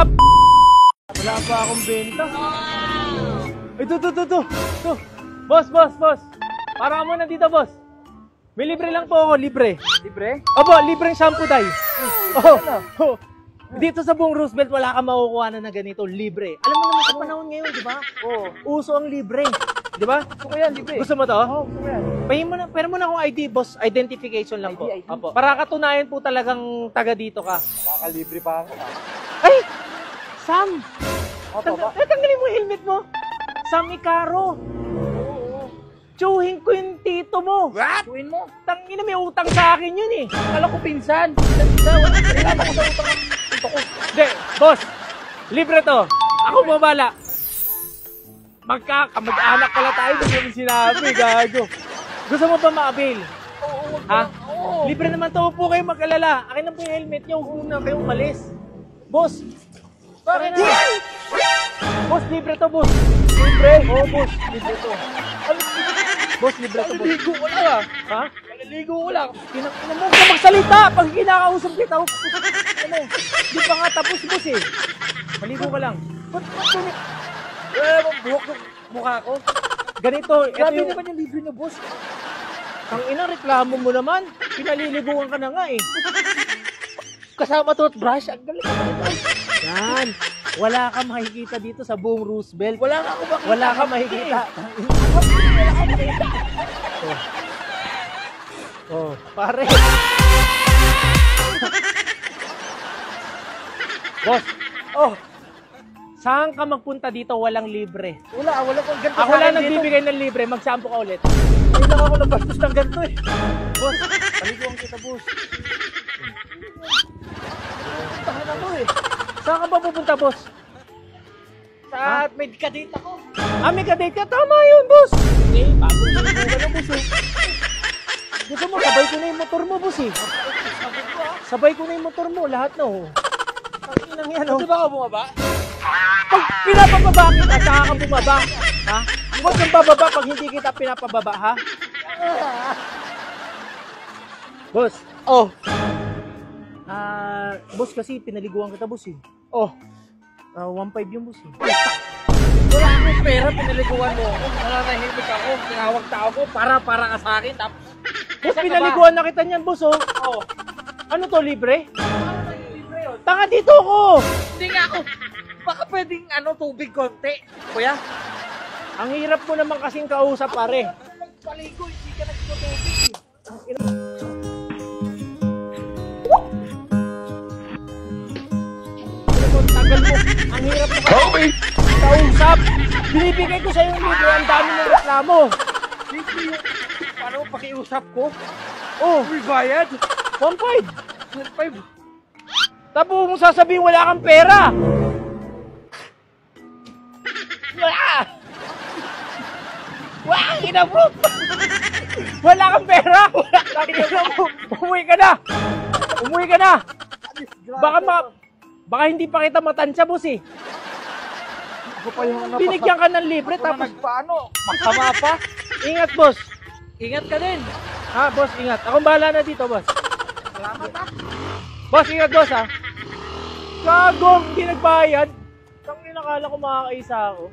mga wala pa akong benta. Ito. Boss. Para ka muna dito, boss. May libre lang po ako, libre. Libre? Opo, libreng shampoo tayo. Oh. Dito sa buong Roosevelt, wala kang makukuha na ganito, libre. Alam mo naman sa panahon ngayon, di ba? Oo. Uso ang libre. Di ba? Gusto ko yan, libre. Gusto mo to? Oo, gusto ko yan. Pero mo na akong ID, boss. Identification lang po. ID. Opo. Para katunayan po talagang taga dito ka. Makakalibre pa ako. Ay! Sam! Opo ba? Tanggalin mo yung helmet mo. Sam Icaro. Tsuhin ko yung tito mo. What? Tuwin mo? Tangina, may utang sa akin yun eh. Kala ko pinsan. Kailangan ko sa utang. Ito ko. Hindi, boss. Libre to. Ako mabala. Mag-anak pala tayo. Hindi mo sinabi, gago. Gusto mo ba ma-avail? Oo. Ha? Oo. Libre naman to. Huwag po kayo mag-alala. Akin na po yung helmet niyo. Huwag na kayong umalis. Boss. Bakit? Boss, libre to, boss. Libre? Oo, boss. Libre to. Boss, libre to, boss. Maliligo ko lang ah. Ha? Maliligo ko lang. Pinakina mo ka magsalita pag kinakausap kita. Ano? Di pa nga tapos, boss eh. Maligo ka lang. Ba't ganito? Buhok ng mukha ko. Ganito, Grabe ito yung... naman yung libre niyo, boss. Ang ina, reklamo mo naman. Pinaliliguan ka na nga eh. Kasama toothbrush. Ang galing ka nito. Yan. Wala ka makikita dito sa buong Roosevelt. Wala nga ako makita. Wala ka makikita. Oh, pare. Boss, Oh, saan ka magpunta dito walang libre? wala kong ganito Ako lang nagbibigay ng libre, mag-shampoo ka ulit. Ay, lang ako nagbastos ng ganito eh. Boss, paliguan kita, boss. Tahan ako eh. Saan ka ba pupunta, boss? Sa may kadate ako. May kadate ka? Tama yun, boss. Eh, bago na na, boss eh. Gusto mo, sabay ko na yung motor mo, boss eh. Sabay ko na yung motor mo, lahat na oh. Ang inang yan oh. Di ba ako bumaba? Pag pinapababa kita, saka ka bumaba. Ha? Huwag kang bababa pag hindi kita pinapababa, ha? Boss. Oh. Boss kasi pinaliguan kita, boss eh. Oh. 1.5 yung boss eh. Wala akong pera, pinaliguan mo ako. Nananahimik ako, tinawag tao ko para ka sa akin. Tapos, Boss, pinaliguan na kita niyan, boss oh. oh. Ano to, libre? Ano libre yun? Tanga dito ko! Hindi nga ako. Baka pwedeng tubig konti. Kuya? Ang hirap mo naman kasing kausap, pare. Magpaligo, hindi ka nagtutubig. Tagal mo. Ang hirap mo kasi kausap. Binibigay ko sa'yo yung libre. Ang dami ng reklamo. Libre yung, paano pakiusap ko? Oh, May bayad? 1.5. 1.5. Tapos mong sasabihin wala kang pera. Wala! Wala! Inabot! Wala kang pera! Tingnan mo! Umuwi ka na! Umuwi ka na! Baka hindi pa kita matansya, boss eh. Ako pa yung Binigyan ka ng libre tapos nagpaano? Masama pa? ingat, boss. Ingat ka din. Ha, boss, ingat. Akong bahala na dito, boss. Salamat ha. Boss, ingat, boss, ha. Gago, hindi nagbayad. Tangina, nakala ko makakaisa ako.